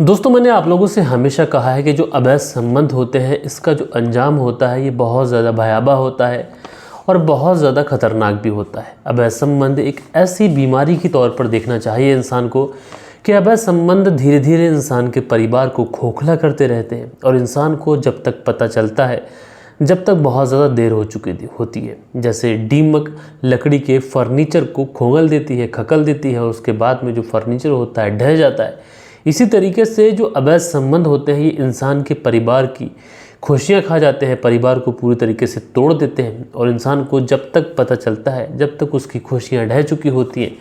दोस्तों, मैंने आप लोगों से हमेशा कहा है कि जो अवैध संबंध होते हैं इसका जो अंजाम होता है ये बहुत ज़्यादा भयावह होता है और बहुत ज़्यादा खतरनाक भी होता है। अवैध संबंध एक ऐसी बीमारी के तौर पर देखना चाहिए इंसान को कि अवैध संबंध धीरे धीरे इंसान के परिवार को खोखला करते रहते हैं और इंसान को जब तक पता चलता है जब तक बहुत ज़्यादा देर हो चुकी होती है। जैसे दीमक लकड़ी के फर्नीचर को खोगल देती है, खकल देती है और उसके बाद में जो फर्नीचर होता है ढह जाता है। इसी तरीके से जो अवैध संबंध होते हैं ये इंसान के परिवार की खुशियां खा जाते हैं, परिवार को पूरी तरीके से तोड़ देते हैं और इंसान को जब तक पता चलता है, जब तक उसकी खुशियां ढह चुकी होती हैं,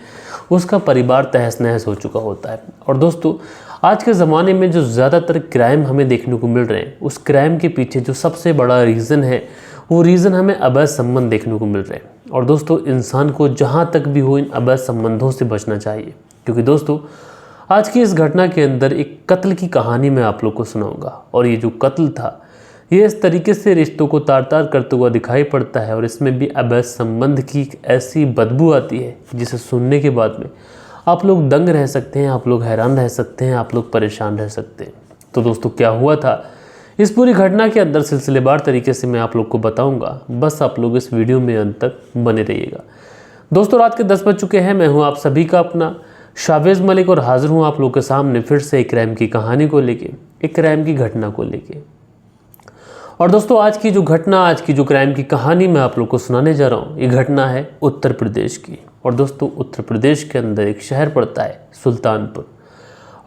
उसका परिवार तहस नहस हो चुका होता है। और दोस्तों, आज के ज़माने में जो ज़्यादातर क्राइम हमें देखने को मिल रहे हैं उस क्राइम के पीछे जो सबसे बड़ा रीज़न है वो रीज़न हमें अवैध संबंध देखने को मिल रहे हैं। और दोस्तों, इंसान को जहाँ तक भी हो इन अवैध संबंधों से बचना चाहिए, क्योंकि दोस्तों आज की इस घटना के अंदर एक कत्ल की कहानी मैं आप लोग को सुनाऊंगा। और ये जो कत्ल था ये इस तरीके से रिश्तों को तार तार करते हुआ दिखाई पड़ता है और इसमें भी अवैध संबंध की एक ऐसी बदबू आती है जिसे सुनने के बाद में आप लोग दंग रह सकते हैं, आप लोग हैरान रह सकते हैं, आप लोग परेशान रह सकते हैं। तो दोस्तों, क्या हुआ था इस पूरी घटना के अंदर सिलसिलेवार तरीके से मैं आप लोग को बताऊँगा। बस आप लोग इस वीडियो में अंत तक बने रहिएगा। दोस्तों, रात के 10 बज चुके हैं। मैं हूँ आप सभी का अपना शावेज़ मलिक और हाजिर हूँ आप लोग के सामने फिर से एक क्राइम की कहानी को लेके, एक क्राइम की घटना को लेके। और दोस्तों, आज की जो क्राइम की कहानी मैं आप लोग को सुनाने जा रहा हूँ ये घटना है उत्तर प्रदेश की। और दोस्तों, उत्तर प्रदेश के अंदर एक शहर पड़ता है सुल्तानपुर।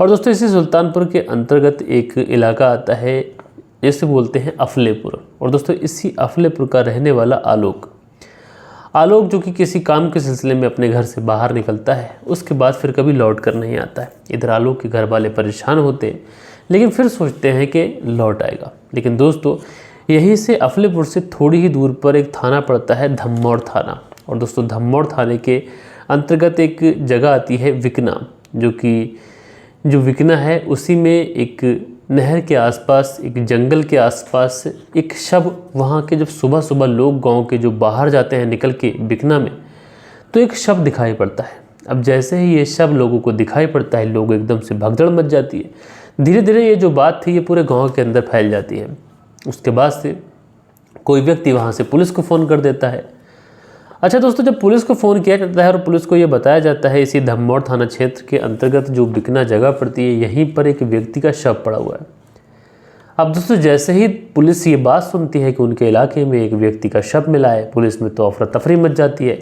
और दोस्तों, इसी सुल्तानपुर के अंतर्गत एक इलाका आता है जिसे बोलते हैं अफलेपुर। और दोस्तों, इसी अफलेपुर का रहने वाला आलोक जो कि किसी काम के सिलसिले में अपने घर से बाहर निकलता है, उसके बाद फिर कभी लौट कर नहीं आता है। इधर आलोक के घर वाले परेशान होते हैं लेकिन फिर सोचते हैं कि लौट आएगा। लेकिन दोस्तों, यहीं से अफलेपुर से थोड़ी ही दूर पर एक थाना पड़ता है धम्मौर थाना। और दोस्तों, धम्मौर थाने के अंतर्गत एक जगह आती है विकना, जो विकना है उसी में एक नहर के आसपास, एक जंगल के आसपास एक शव, वहाँ के जब सुबह सुबह लोग गांव के जो बाहर जाते हैं निकल के बिकना में, तो एक शव दिखाई पड़ता है। अब जैसे ही ये शव लोगों को दिखाई पड़ता है लोग एकदम से भगदड़ मच जाती है। धीरे धीरे ये जो बात थी ये पूरे गांव के अंदर फैल जाती है। उसके बाद से कोई व्यक्ति वहाँ से पुलिस को फ़ोन कर देता है। अच्छा दोस्तों, जब पुलिस को फ़ोन किया जाता है और पुलिस को ये बताया जाता है इसी धम्मौर थाना क्षेत्र के अंतर्गत जो बिकना जगह पड़ती है यहीं पर एक व्यक्ति का शव पड़ा हुआ है। अब दोस्तों, जैसे ही पुलिस ये बात सुनती है कि उनके इलाके में एक व्यक्ति का शव मिला है, पुलिस में तो अफरा तफरी मच जाती है।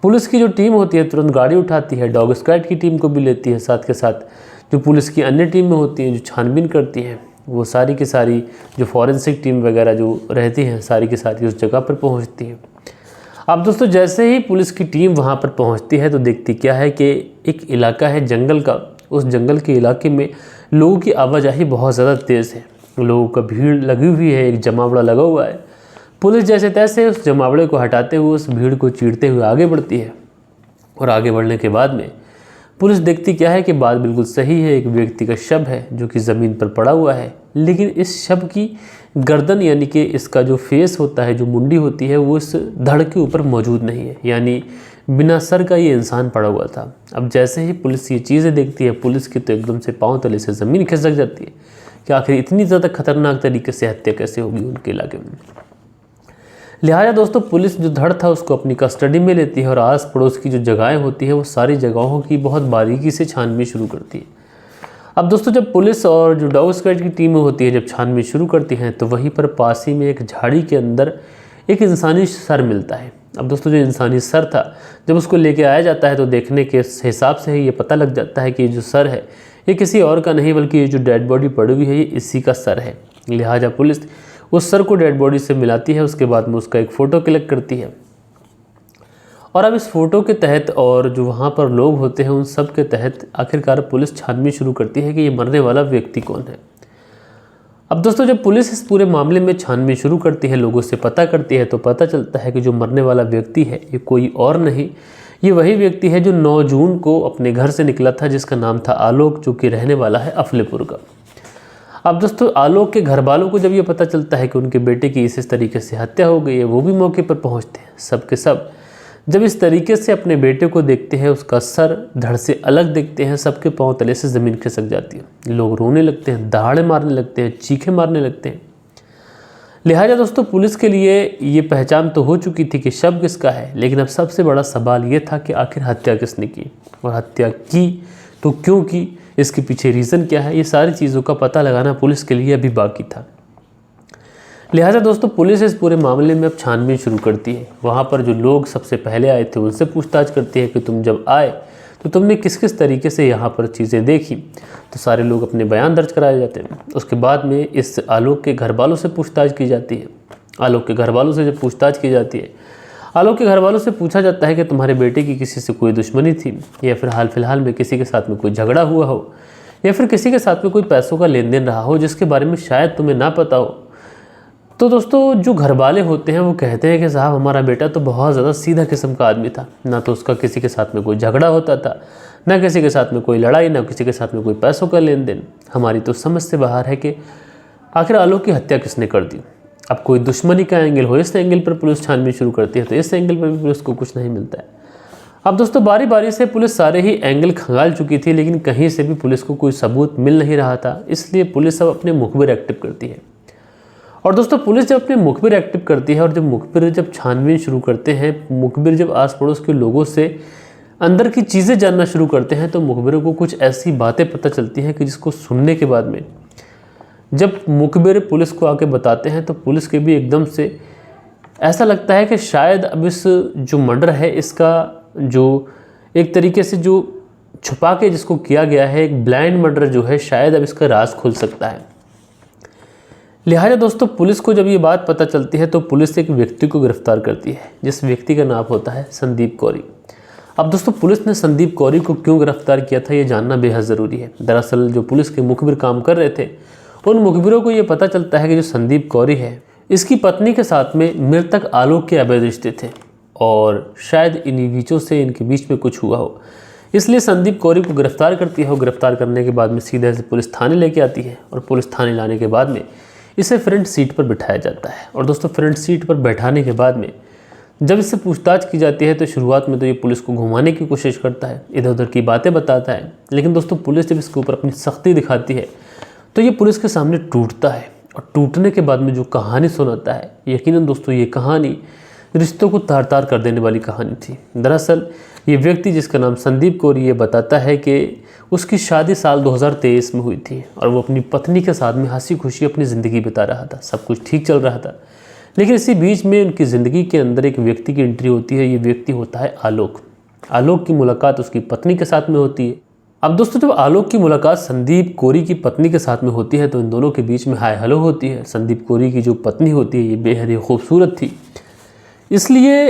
पुलिस की जो टीम होती है तुरंत गाड़ी उठाती है, डॉग स्क्वाड की टीम को भी लेती है, साथ के साथ जो पुलिस की अन्य टीमें होती हैं जो छानबीन करती हैं वो सारी की सारी जो फॉरेंसिक टीम वगैरह जो रहती हैं सारी की सारी उस जगह पर पहुँचती है। अब दोस्तों, जैसे ही पुलिस की टीम वहाँ पर पहुँचती है तो देखती क्या है कि एक इलाका है जंगल का। उस जंगल के इलाके में लोगों की आवाजाही बहुत ज़्यादा तेज़ है, लोगों का भीड़ लगी हुई है, एक जमावड़ा लगा हुआ है। पुलिस जैसे तैसे उस जमावड़े को हटाते हुए उस भीड़ को चीरते हुए आगे बढ़ती है। और आगे बढ़ने के बाद में पुलिस देखती क्या है कि बात बिल्कुल सही है, एक व्यक्ति का शव है जो कि ज़मीन पर पड़ा हुआ है। लेकिन इस शव की गर्दन यानी कि इसका जो फेस होता है, जो मुंडी होती है, वो इस धड़ के ऊपर मौजूद नहीं है, यानी बिना सर का ये इंसान पड़ा हुआ था। अब जैसे ही पुलिस ये चीज़ें देखती है पुलिस की तो एकदम से पाँव तले से ज़मीन खिसक जाती है कि आखिर इतनी ज़्यादा खतरनाक तरीके से हत्या कैसे होगी उनके इलाके में। लिहाजा दोस्तों, पुलिस जो धड़ था उसको अपनी कस्टडी में लेती है और आस पड़ोस की जो जगहें होती है वो सारी जगहों की बहुत बारीकी से छानबीन शुरू करती है। अब दोस्तों, जब पुलिस और जो डॉग स्क्वाड की टीमें होती है जब छानबीन शुरू करती हैं तो वहीं पर पास ही में एक झाड़ी के अंदर एक इंसानी सर मिलता है। अब दोस्तों, जो इंसानी सर था जब उसको लेके आया जाता है तो देखने के हिसाब से ही ये पता लग जाता है कि ये जो सर है ये किसी और का नहीं बल्कि ये जो डेड बॉडी पड़ी हुई है ये इसी का सर है। लिहाजा पुलिस उस सर को डेड बॉडी से मिलाती है, उसके बाद में उसका एक फ़ोटो क्लिक करती है। और अब इस फ़ोटो के तहत और जो वहाँ पर लोग होते हैं उन सब के तहत आखिरकार पुलिस छानबीन शुरू करती है कि ये मरने वाला व्यक्ति कौन है। अब दोस्तों, जब पुलिस इस पूरे मामले में छानबीन शुरू करती है, लोगों से पता करती है, तो पता चलता है कि जो मरने वाला व्यक्ति है ये कोई और नहीं, ये वही व्यक्ति है जो 9 जून को अपने घर से निकला था, जिसका नाम था आलोक, जो कि रहने वाला है अफलेपुर का। अब दोस्तों, आलोक के घर वालों को जब ये पता चलता है कि उनके बेटे की इस तरीके से हत्या हो गई है, वो भी मौके पर पहुंचते हैं। सब के सब जब इस तरीके से अपने बेटे को देखते हैं, उसका सर धड़ से अलग देखते हैं, सबके पांव तले से ज़मीन खिसक जाती है। लोग रोने लगते हैं, दहाड़े मारने लगते हैं, चीखें मारने लगते हैं। लिहाजा दोस्तों पुलिस के लिए ये पहचान तो हो चुकी थी कि शव किसका है, लेकिन अब सबसे बड़ा सवाल ये था कि आखिर हत्या किसने की, और हत्या की तो क्यों की, इसके पीछे रीज़न क्या है, ये सारी चीज़ों का पता लगाना पुलिस के लिए अभी बाकी था। लिहाजा दोस्तों पुलिस इस पूरे मामले में अब छानबीन शुरू करती है। वहाँ पर जो लोग सबसे पहले आए थे उनसे पूछताछ करती है कि तुम जब आए तो तुमने किस किस तरीके से यहाँ पर चीज़ें देखी। तो सारे लोग अपने बयान दर्ज कराए जाते हैं। उसके बाद में इस आलोक के घर वालों से पूछताछ की जाती है। आलोक के घर वालों से जब पूछताछ की जाती है, आलोक के घर वालों से पूछा जाता है कि तुम्हारे बेटे की किसी से कोई दुश्मनी थी, या फिर हाल फिलहाल में किसी के साथ में कोई झगड़ा हुआ हो, या फिर किसी के साथ में कोई पैसों का लेन देन रहा हो जिसके बारे में शायद तुम्हें ना पता हो। तो दोस्तों जो घर वाले होते हैं वो कहते हैं कि साहब हमारा बेटा तो बहुत ज़्यादा सीधा किस्म का आदमी था, ना तो उसका किसी के साथ में कोई झगड़ा होता था, ना किसी के साथ में कोई लड़ाई, ना किसी के साथ में कोई पैसों का लेन देन। हमारी तो समझ से बाहर है कि आखिर आलोक की हत्या किसने कर दी। अब कोई दुश्मनी का एंगल हो, इस एंगल पर पुलिस छानबीन शुरू करती है, तो इस एंगल पर भी पुलिस को कुछ नहीं मिलता है। अब दोस्तों बारी बारी से पुलिस सारे ही एंगल खंगाल चुकी थी, लेकिन कहीं से भी पुलिस को कोई सबूत मिल नहीं रहा था। इसलिए पुलिस अब अपने मुखबिर एक्टिव करती है। और दोस्तों पुलिस जब अपने मुखबिर एक्टिव करती है और जब मुखबिर जब छानबीन शुरू करते हैं, मुखबिर जब आस पड़ोस के लोगों से अंदर की चीज़ें जानना शुरू करते हैं, तो मुखबिरों को कुछ ऐसी बातें पता चलती हैं कि जिसको सुनने के बाद में जब मुखबिर पुलिस को आके बताते हैं तो पुलिस के भी एकदम से ऐसा लगता है कि शायद अब इस जो मर्डर है इसका जो एक तरीके से जो छुपा के जिसको किया गया है, एक ब्लाइंड मर्डर जो है, शायद अब इसका राज खुल सकता है। लिहाजा दोस्तों पुलिस को जब ये बात पता चलती है तो पुलिस एक व्यक्ति को गिरफ्तार करती है, जिस व्यक्ति का नाम होता है संदीप कौरी। अब दोस्तों पुलिस ने संदीप कौरी को क्यों गिरफ्तार किया था ये जानना बेहद ज़रूरी है। दरअसल जो पुलिस के मुखबिर काम कर रहे थे उन मुखबिरों को ये पता चलता है कि जो संदीप कौरी है इसकी पत्नी के साथ में मृतक आलोक के अवैध रिश्ते थे, और शायद इन्हीं बीचों से इनके बीच में कुछ हुआ हो। इसलिए संदीप कौरी को गिरफ्तार करती है। गिरफ्तार करने के बाद में सीधे से पुलिस थाने लेके आती है, और पुलिस थाने लाने के बाद में इसे फ्रंट सीट पर बिठाया जाता है। और दोस्तों फ्रंट सीट पर बैठाने के बाद में जब इससे पूछताछ की जाती है तो शुरुआत में तो ये पुलिस को घुमाने की कोशिश करता है, इधर उधर की बातें बताता है, लेकिन दोस्तों पुलिस जब इसके ऊपर अपनी सख्ती दिखाती है तो ये पुलिस के सामने टूटता है। और टूटने के बाद में जो कहानी सुनाता है, यकीनन दोस्तों ये कहानी रिश्तों को तार तार कर देने वाली कहानी थी। दरअसल ये व्यक्ति जिसका नाम संदीप कौरी ये बताता है कि उसकी शादी साल 2023 में हुई थी, और वो अपनी पत्नी के साथ में हंसी खुशी अपनी ज़िंदगी बिता रहा था, सब कुछ ठीक चल रहा था। लेकिन इसी बीच में उनकी ज़िंदगी के अंदर एक व्यक्ति की एंट्री होती है। ये व्यक्ति होता है आलोक। आलोक की मुलाकात उसकी पत्नी के साथ में होती है। अब दोस्तों जब आलोक की मुलाकात संदीप कौरी की पत्नी के साथ में होती है तो इन दोनों के बीच में हाय हेलो होती है। संदीप कौरी की जो पत्नी होती है ये बेहद ही खूबसूरत थी, इसलिए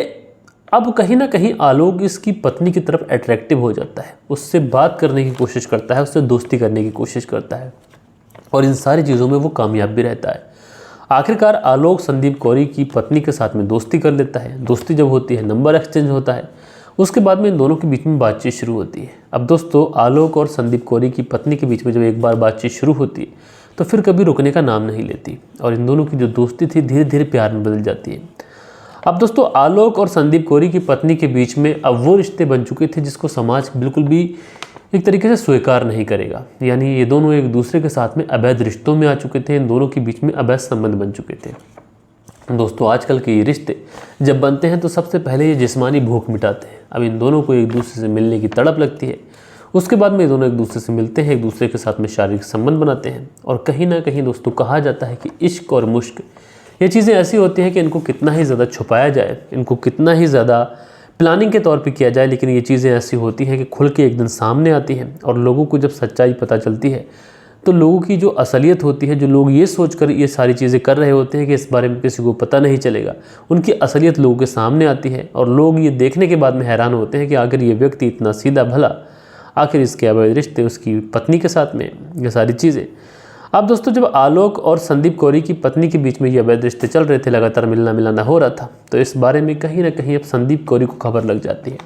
अब कहीं ना कहीं आलोक इसकी पत्नी की तरफ अट्रैक्टिव हो जाता है, उससे बात करने की कोशिश करता है, उससे दोस्ती करने की कोशिश करता है, और इन सारी चीज़ों में वो कामयाब भी रहता है। आखिरकार आलोक संदीप कौरी की पत्नी के साथ में दोस्ती कर लेता है। दोस्ती जब होती है, नंबर एक्सचेंज होता है, उसके बाद में इन दोनों के बीच में बातचीत शुरू होती है। अब दोस्तों आलोक और संदीप कौरी की पत्नी के बीच में जब एक बार बातचीत शुरू होती है तो फिर कभी रुकने का नाम नहीं लेती, और इन दोनों की जो दोस्ती थी धीरे धीरे प्यार में बदल जाती है। अब दोस्तों आलोक और संदीप कौरी की पत्नी के बीच में अब वो रिश्ते बन चुके थे जिसको समाज बिल्कुल भी एक तरीके से स्वीकार नहीं करेगा। यानी ये दोनों एक दूसरे के साथ में अवैध रिश्तों में आ चुके थे, इन दोनों के बीच में अवैध संबंध बन चुके थे। दोस्तों आजकल के ये रिश्ते जब बनते हैं तो सबसे पहले ये जिस्मानी भूख मिटाते हैं। अब इन दोनों को एक दूसरे से मिलने की तड़प लगती है, उसके बाद में ये दोनों एक दूसरे से मिलते हैं, एक दूसरे के साथ में शारीरिक संबंध बनाते हैं। और कहीं ना कहीं दोस्तों कहा जाता है कि इश्क और मुश्क ये चीज़ें ऐसी होती हैं कि इनको कितना ही ज़्यादा छुपाया जाए, इनको कितना ही ज़्यादा प्लानिंग के तौर पे किया जाए, लेकिन ये चीज़ें ऐसी होती हैं कि खुल के एक दिन सामने आती हैं। और लोगों को जब सच्चाई पता चलती है तो लोगों की जो असलियत होती है, जो लोग ये सोचकर ये सारी चीज़ें कर रहे होते हैं कि इस बारे में किसी को पता नहीं चलेगा, उनकी असलियत लोगों के सामने आती है। और लोग ये देखने के बाद में हैरान होते हैं कि आखिर ये व्यक्ति इतना सीधा भला, आखिर इसके अवैध रिश्ते, उसकी पत्नी के साथ में, ये सारी चीज़ें। अब दोस्तों जब आलोक और संदीप कौरी की पत्नी के बीच में ये अवैध रिश्ते चल रहे थे, लगातार मिलना मिलाना हो रहा था, तो इस बारे में कहीं ना कहीं अब संदीप कौरी को खबर लग जाती है।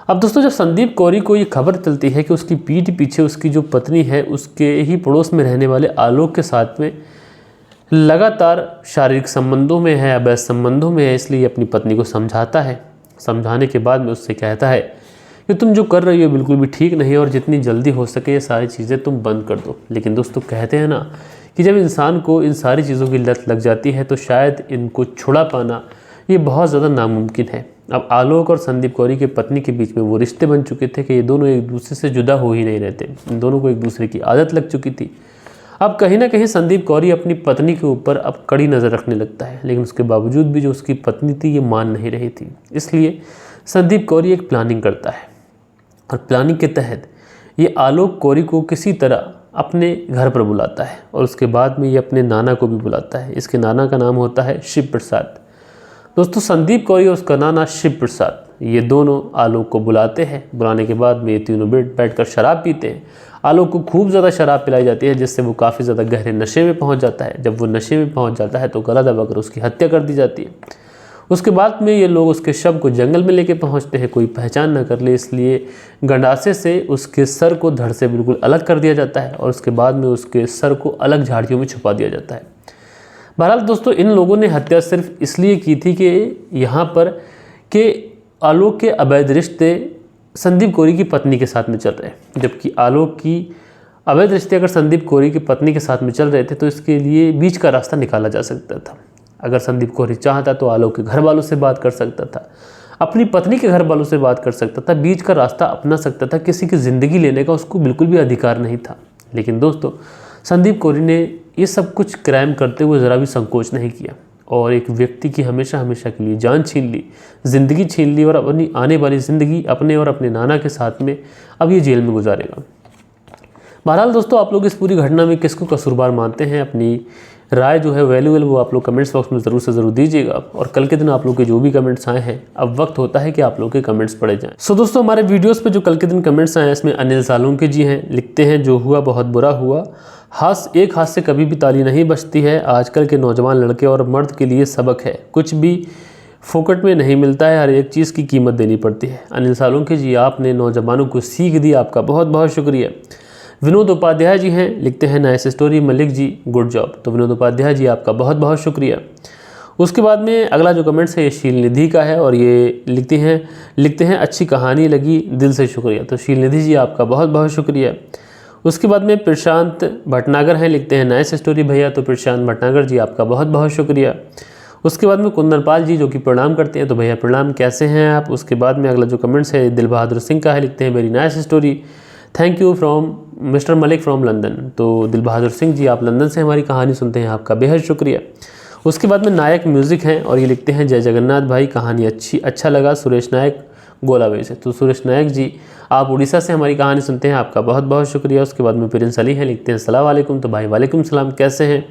अब दोस्तों जब संदीप कौरी को ये खबर चलती है कि उसकी पीठ पीछे उसकी जो पत्नी है उसके ही पड़ोस में रहने वाले आलोक के साथ में लगातार शारीरिक संबंधों में है, अवैध संबंधों में है, इसलिए अपनी पत्नी को समझाता है। समझाने के बाद में उससे कहता है कि तुम जो कर रही हो बिल्कुल भी ठीक नहीं है और जितनी जल्दी हो सके ये सारी चीज़ें तुम बंद कर दो। लेकिन दोस्तों कहते हैं ना कि जब इंसान को इन सारी चीज़ों की लत लग जाती है तो शायद इनको छुड़ा पाना ये बहुत ज़्यादा नामुमकिन है। अब आलोक और संदीप कौरी की पत्नी के बीच में वो रिश्ते बन चुके थे कि ये दोनों एक दूसरे से जुदा हो ही नहीं रहते। इन दोनों को एक दूसरे की आदत लग चुकी थी। अब कहीं ना कहीं संदीप कौरी अपनी पत्नी के ऊपर अब कड़ी नज़र रखने लगता है, लेकिन उसके बावजूद भी जो उसकी पत्नी थी ये मान नहीं रही थी। इसलिए संदीप कौरी एक प्लानिंग करता है और प्लानिंग के तहत ये आलोक कौरी को किसी तरह अपने घर पर बुलाता है और उसके बाद में ये अपने नाना को भी बुलाता है। इसके नाना का नाम होता है शिव प्रसाद। दोस्तों संदीप कौरी और उसका नाना शिव प्रसाद ये दोनों आलोक को बुलाते हैं। बुलाने के बाद में ये तीनों बैठकर शराब पीते हैं। आलोक को खूब ज़्यादा शराब पिलाई जाती है जिससे वो काफ़ी ज़्यादा गहरे नशे में पहुंच जाता है। जब वो नशे में पहुंच जाता है तो गला दबाकर उसकी हत्या कर दी जाती है। उसके बाद में ये लोग उसके शव को जंगल में लेके पहुंचते हैं, कोई पहचान न कर ले इसलिए गंडासे से उसके सर को धड़ से बिल्कुल अलग कर दिया जाता है और उसके बाद में उसके सर को अलग झाड़ियों में छुपा दिया जाता है। बहरहाल दोस्तों इन लोगों ने हत्या सिर्फ इसलिए की थी कि यहाँ पर के आलोक के अवैध रिश्ते संदीप कौरी की पत्नी के साथ में चल रहे हैं। जबकि आलोक की अवैध रिश्ते अगर संदीप कौरी की पत्नी के साथ में चल रहे थे तो इसके लिए बीच का रास्ता निकाला जा सकता था। अगर संदीप कौरी चाहता तो आलोक के घर वालों से बात कर सकता था, अपनी पत्नी के घर वालों से बात कर सकता था, बीच का रास्ता अपना सकता था। किसी की ज़िंदगी लेने का उसको बिल्कुल भी अधिकार नहीं था। लेकिन दोस्तों संदीप कौरी ने ये सब कुछ क्राइम करते हुए ज़रा भी संकोच नहीं किया और एक व्यक्ति की हमेशा हमेशा के लिए जान छीन ली, ज़िंदगी छीन ली और अपनी आने वाली ज़िंदगी अपने और अपने नाना के साथ में अब ये जेल में गुजारेगा। बहरहाल दोस्तों आप लोग इस पूरी घटना में किसको कसूरवार मानते हैं, अपनी राय जो है वैल्यूएबल वो आप लोग कमेंट्स बॉक्स में ज़रूर से ज़रूर दीजिएगा। और कल के दिन आप लोग के जो भी कमेंट्स आए हैं अब वक्त होता है कि आप लोग के कमेंट्स पढ़े जाएं। सो दोस्तों हमारे वीडियोस पे जो कल के दिन कमेंट्स आए हैं इसमें अनिल सालुंके जी हैं, लिखते हैं जो हुआ बहुत बुरा हुआ, एक हाथ से कभी भी ताली नहीं बजती है। आजकल के नौजवान लड़के और मर्द के लिए सबक है, कुछ भी फोकट में नहीं मिलता है, हर एक चीज़ की कीमत देनी पड़ती है। अनिल सालुंके जी आपने नौजवानों को सीख दी, आपका बहुत बहुत शुक्रिया। विनोद उपाध्याय जी हैं, लिखते हैं nice story Malik ji good job. तो विनोद उपाध्याय जी आपका बहुत बहुत शुक्रिया। उसके बाद में अगला जो कमेंट्स है ये शील निधि का है और ये लिखते हैं अच्छी कहानी लगी, दिल से शुक्रिया। तो शील निधि जी आपका बहुत बहुत शुक्रिया। उसके बाद में प्रशांत भटनागर हैं, लिखते हैं नाइस स्टोरी भैया। तो प्रशांत भटनागर जी आपका बहुत बहुत शुक्रिया। उसके बाद में कुंदनपाल जी जो कि प्रणाम करते हैं, तो भैया प्रणाम, कैसे हैं आप। उसके बाद में अगला जो कमेंट्स है दिल बहादुर सिंह का है, लिखते हैं very nice story, thank you from mister Malik from London. तो दिल बहादुर सिंह जी आप लंदन से हमारी कहानी सुनते हैं, आपका बेहद शुक्रिया। उसके बाद में नायक म्यूज़िक हैं और ये लिखते हैं जय जगन्नाथ भाई, कहानी अच्छा लगा सुरेश नायक गोलावे से। तो सुरेश नायक जी आप उड़ीसा से हमारी कहानी सुनते हैं, आपका बहुत बहुत शुक्रिया। उसके बाद में प्रिंस अली हैं, लिखते हैं अस्सलाम वालेकुम। तो भाई वालेकुम सलाम, कैसे हैं।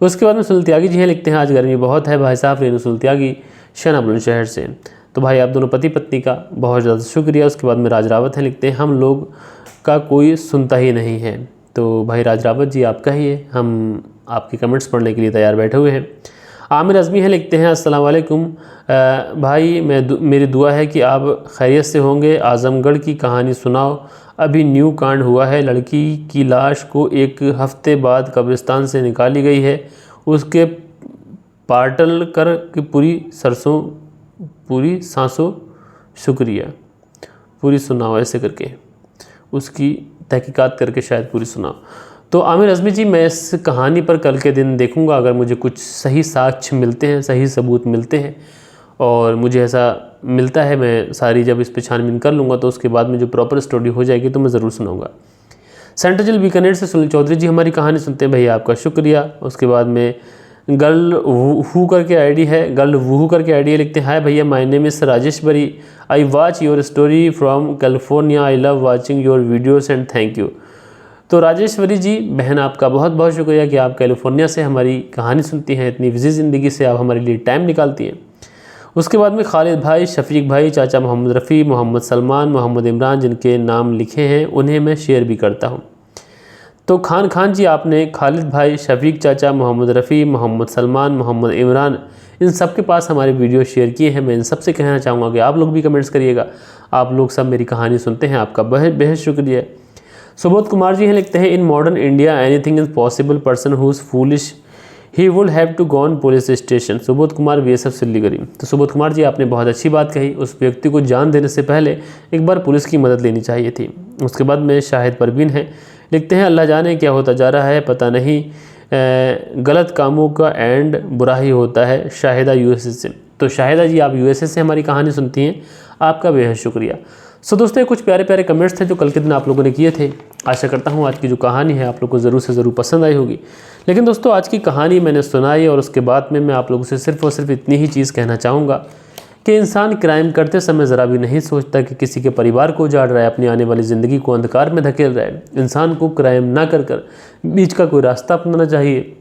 उसके बाद में सुनील त्यागी जी हैं, लिखते हैं आज गर्मी बहुत है भाई साहब, रेणु सुनील त्यागी शना बुलंदशहर से। तो भाई आप दोनों पति पत्नी का बहुत ज़्यादा शुक्रिया। उसके बाद में राज रावत हैं, लिखते हैं हम लोग का कोई सुनता ही नहीं है। तो भाई राज रावत जी आपका ही है, हम आपके कमेंट्स पढ़ने के लिए तैयार बैठे हुए हैं। आमिर अज़मी हैं, लिखते हैं अस्सलाम वालेकुम भाई, मेरी दुआ है कि आप खैरियत से होंगे। आज़मगढ़ की कहानी सुनाओ, अभी न्यू कांड हुआ है, लड़की की लाश को एक हफ्ते बाद कब्रिस्तान से निकाली गई है, उसके पाटल कर की पूरी सांसों शुक्रिया, पूरी सुनाओ, ऐसे करके उसकी तहकीकात करके शायद पूरी सुनाओ। तो आमिर अज़मी जी मैं इस कहानी पर कल के दिन देखूंगा, अगर मुझे कुछ सही साक्ष्य मिलते हैं, सही सबूत मिलते हैं और मुझे ऐसा मिलता है, मैं सारी जब इस पर छानबीन कर लूँगा तो उसके बाद में जो प्रॉपर स्टोरी हो जाएगी तो मैं ज़रूर सुनाऊँगा। सेंट्रल बीकानेर से सुनील चौधरी जी हमारी कहानी सुनते हैं, भैया आपका शुक्रिया। उसके बाद में गर्ल वूहू करके आईडी है, लिखते हैं हाय भैया माय नेम इज़ राजेश बरी, I watch your story from California, I love watching your videos and thank you. तो राजेश्वरी जी बहन आपका बहुत बहुत शुक्रिया कि आप कैलिफोर्निया से हमारी कहानी सुनती हैं, इतनी बिजी ज़िंदगी से आप हमारे लिए टाइम निकालती हैं। उसके बाद में खालिद भाई, शफीक भाई, चाचा मोहम्मद रफ़ी, मोहम्मद सलमान, मोहम्मद इमरान जिनके नाम लिखे हैं उन्हें मैं शेयर भी करता हूँ। तो खान जी आपने खालिद भाई, शफीक चाचा, मोहम्मद रफ़ी, मोहम्मद सलमान, मोहम्मद इमरान इन सब के पास हमारे वीडियो शेयर किए हैं। मैं इन सब से कहना चाहूँगा कि आप लोग भी कमेंट्स करिएगा, आप लोग सब मेरी कहानी सुनते हैं, आपका बेहद बेहद शुक्रिया। सुबोध कुमार जी हैं, लिखते हैं in modern India anything is possible, person who is foolish he would have to gone police station. Subodh Kumar BSF Siliguri. तो सुबोध कुमार जी, आपने बहुत अच्छी बात कही। उस व्यक्ति को जान देने से पहले एक बार पुलिस की मदद लेनी चाहिए थी। उसके बाद में शाहिद परवीन है, लिखते हैं अल्लाह जाने क्या होता जा रहा है, पता नहीं गलत कामों का एंड बुरा ही होता है। शाहिदा यूएसए से। तो शाहिदा जी, आप यूएसए से हमारी कहानी सुनती हैं, आपका बेहद शुक्रिया। सो दोस्तों, ये कुछ प्यारे प्यारे कमेंट्स थे जो कल के दिन आप लोगों ने किए थे। आशा करता हूँ आज की जो कहानी है आप लोग को ज़रूर से ज़रूर पसंद आई होगी। लेकिन दोस्तों, आज की कहानी मैंने सुनाई और उसके बाद में मैं आप लोगों से सिर्फ और सिर्फ इतनी ही चीज़ कहना चाहूँगा कि इंसान क्राइम करते समय ज़रा भी नहीं सोचता कि किसी के परिवार को उजाड़ रहा है, अपनी आने वाली ज़िंदगी को अंधकार में धकेल रहा है। इंसान को क्राइम ना कर बीच का कोई रास्ता अपनाना चाहिए।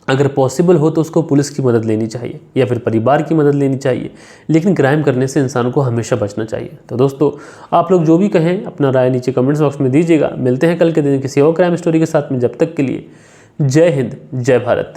अगर पॉसिबल हो तो उसको पुलिस की मदद लेनी चाहिए या फिर परिवार की मदद लेनी चाहिए, लेकिन क्राइम करने से इंसान को हमेशा बचना चाहिए। तो दोस्तों, आप लोग जो भी कहें अपना राय नीचे कमेंट्स बॉक्स में दीजिएगा। मिलते हैं कल के दिन किसी और क्राइम स्टोरी के साथ में। जब तक के लिए जय हिंद, जय भारत।